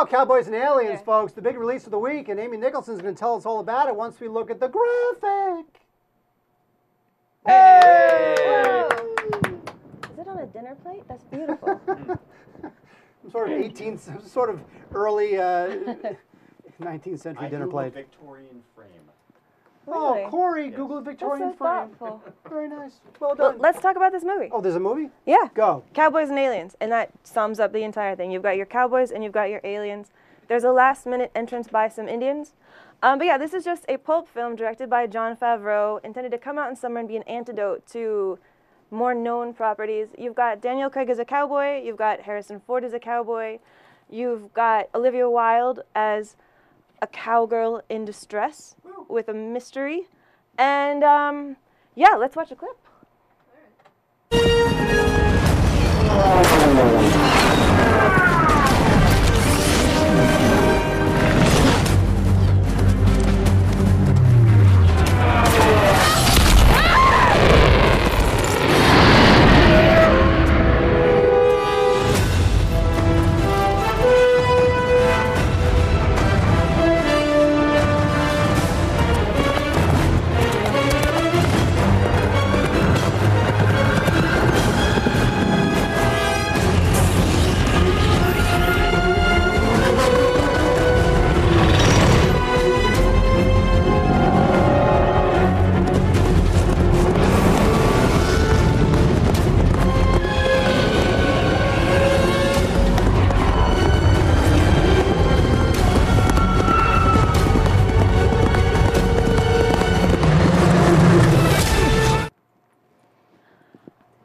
Now, Cowboys and Aliens, folks, the big release of the week, and Amy Nicholson's going to tell us all about it once we look at the graphic. Hey! Whoa. Is it on a dinner plate? That's beautiful. Some sort of early 19th century dinner plate. Victorian frame. Really? Oh, Corey, Google Victorian That's so frame. thoughtful. Very nice. Well done. Well, let's talk about this movie. Oh, there's a movie? Yeah. Go. Cowboys and aliens, and that sums up the entire thing. You've got your cowboys and you've got your aliens. There's a last-minute entrance by some Indians. But yeah, this is just a pulp film directed by Jon Favreau, intended to come out in summer and be an antidote to more known properties. You've got Daniel Craig as a cowboy. You've got Harrison Ford as a cowboy. You've got Olivia Wilde as a cowgirl in distress with a mystery. And yeah, let's watch a clip.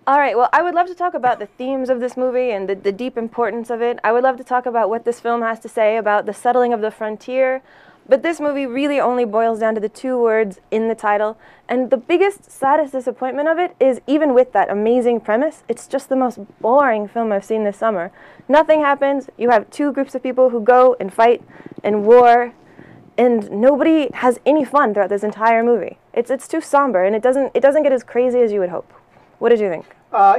All right, well, I would love to talk about the themes of this movie and the deep importance of it. I would love to talk about what this film has to say about the settling of the frontier. But this movie really only boils down to the two words in the title. And the biggest, saddest disappointment of it is, even with that amazing premise, it's just the most boring film I've seen this summer. Nothing happens. You have two groups of people who go and fight and war, and nobody has any fun throughout this entire movie. It's too somber, and it doesn't get as crazy as you would hope. What did you think?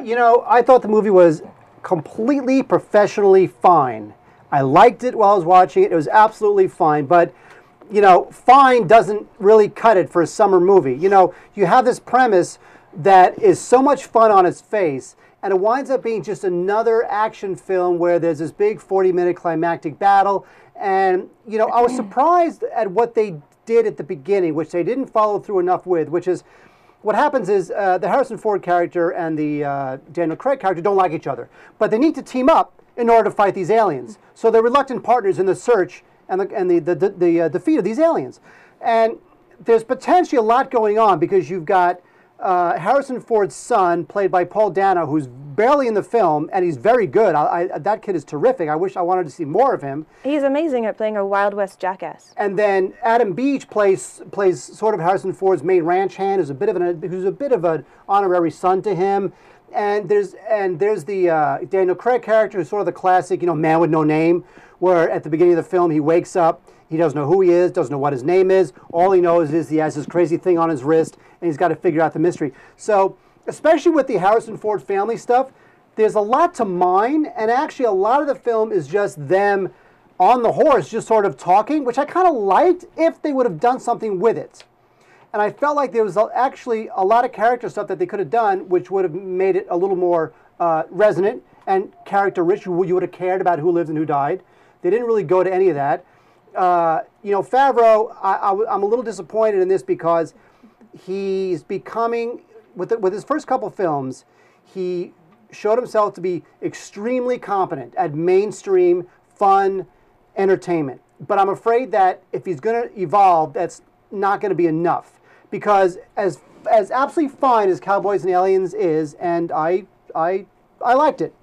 You know, I thought the movie was completely professionally fine. I liked it while I was watching it. It was absolutely fine. But, you know, fine doesn't really cut it for a summer movie. You know, you have this premise that is so much fun on its face, and it winds up being just another action film where there's this big 40-minute climactic battle. And, you know, I was surprised at what they did at the beginning, which they didn't follow through enough with, which is, what happens is the Harrison Ford character and the Daniel Craig character don't like each other, but they need to team up in order to fight these aliens. So they're reluctant partners in the search and the defeat of these aliens. And there's potentially a lot going on because you've got Harrison Ford's son, played by Paul Dano, who's barely in the film, and he's very good. That kid is terrific. I wish I wanted to see more of him. He's amazing at playing a Wild West jackass. And then Adam Beach plays sort of Harrison Ford's main ranch hand, who's a bit of an honorary son to him. And there's the Daniel Craig character, who's sort of the classic, you know, man with no name, where at the beginning of the film he wakes up, he doesn't know who he is, doesn't know what his name is. All he knows is he has this crazy thing on his wrist, and he's got to figure out the mystery. So, especially with the Harrison Ford family stuff, there's a lot to mine, and actually a lot of the film is just them on the horse, just sort of talking, which I kind of liked if they would have done something with it. And I felt like there was actually a lot of character stuff that they could have done, which would have made it a little more resonant and character-rich. You would have cared about who lived and who died. They didn't really go to any of that. You know, Favreau, I'm a little disappointed in this because he's becoming, with his first couple films, he showed himself to be extremely competent at mainstream, fun entertainment. But I'm afraid that if he's going to evolve, that's not going to be enough. Because as absolutely fine as Cowboys and Aliens is, and I liked it,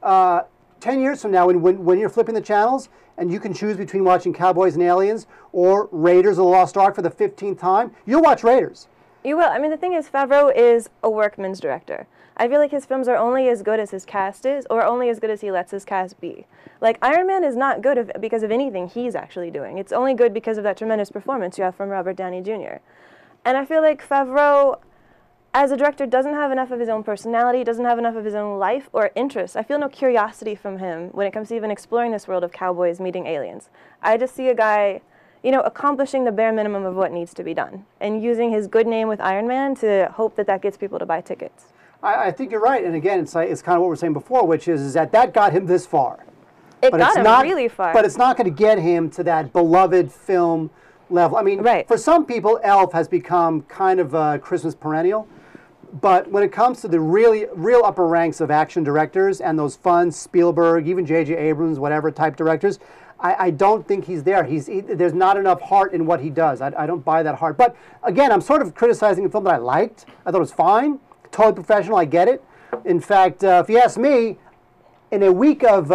10 years from now, when you're flipping the channels, and you can choose between watching Cowboys and Aliens or Raiders of the Lost Ark for the 15th time, you'll watch Raiders. You will. I mean, the thing is, Favreau is a workman's director. I feel like his films are only as good as his cast is, or only as good as he lets his cast be. Like, Iron Man is not good because of anything he's actually doing. It's only good because of that tremendous performance you have from Robert Downey Jr. And I feel like Favreau as a director, doesn't have enough of his own personality, doesn't have enough of his own life or interest. I feel no curiosity from him when it comes to even exploring this world of cowboys meeting aliens. I just see a guy, you know, accomplishing the bare minimum of what needs to be done and using his good name with Iron Man to hope that that gets people to buy tickets. I think you're right. And again, it's kind of what we were saying before, which is that got him this far. It got him really far. But it's not going to get him to that beloved film level. I mean, for some people, Elf has become kind of a Christmas perennial. But when it comes to the real upper ranks of action directors and those fun Spielberg, even J.J. Abrams, whatever type directors, I don't think he's there. There's not enough heart in what he does. I don't buy that heart. But again, I'm sort of criticizing a film that I liked. I thought it was fine, totally professional. I get it. In fact, if you ask me, in a week of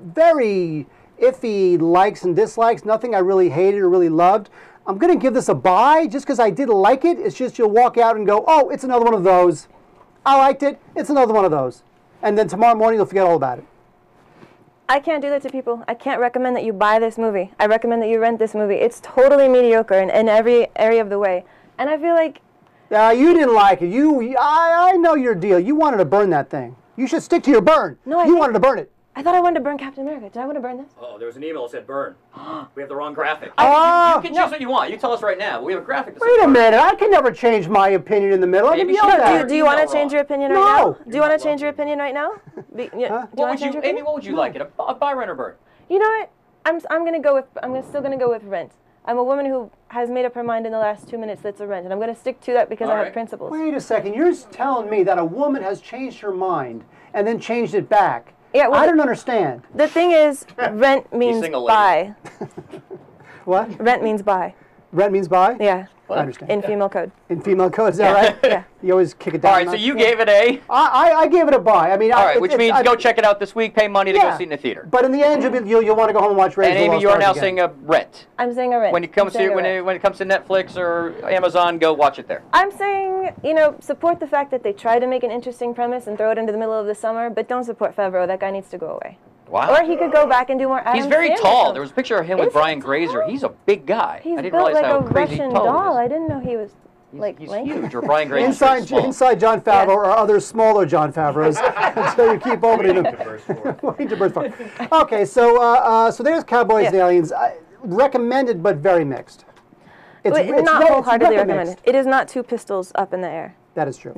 very iffy likes and dislikes, nothing I really hated or really loved, I'm going to give this a buy just because I did like it. It's just you'll walk out and go, oh, it's another one of those. I liked it. It's another one of those. And then tomorrow morning you'll forget all about it. I can't do that to people. I can't recommend that you buy this movie. I recommend that you rent this movie. It's totally mediocre in every area of the way. And I feel like... you didn't like it. I know your deal. You wanted to burn that thing. You should stick to your burn. No, you wanted to burn it. I thought I wanted to burn Captain America. Did I want to burn this? Oh, there was an email that said burn. We have the wrong graphic. Oh, you can choose what you want. You tell us right now. We have a graphic that says Wait a burn. minute. I can never change my opinion in the middle. I can Maybe yell you at it. Do you want to change your opinion right now? Do you want to change your opinion. opinion right now? Amy, what would you like it? A buy, rent, or burn? You know what? I'm still gonna go with rent. I'm a woman who has made up her mind in the last 2 minutes that's a rent, and I'm gonna stick to that because I have principles. Wait a second. You're telling me that a woman has changed her mind and then changed it back. Yeah, well, I don't understand. The thing is, rent means buy. What? Rent means buy. Rent means buy? Yeah. I understand. In female code. In female code, is that right? Yeah. You always kick it down. All right, so you gave it a... I gave it a buy. I mean, all right, which means go check it out this week, pay money to go see it in the theater. But in the end, you'll want to go home and watch Raiders And of the Amy, Lost you're now Ark saying a rent. I'm saying a rent. When it comes to when it comes to Netflix or Amazon, go watch it there. I'm saying, support the fact that they try to make an interesting premise and throw it into the middle of the summer, but don't support Favreau. That guy needs to go away. Wow. Or he could go back and do more Adam He's very Sandler tall. films. There was a picture of him with Brian Grazer. He's a big guy. He's I didn't built realize like how a crazy Russian tall doll. he is. I didn't know he was He's lanky. huge. Or Brian Grazer is small. Inside Jon Favreau or other smaller Jon Favreaus until you keep opening them. Waiting to burst forth. Okay, so there's Cowboys and Aliens. Recommended, but very mixed. Not wholeheartedly recommended. It is not two pistols up in the air. That is true. No.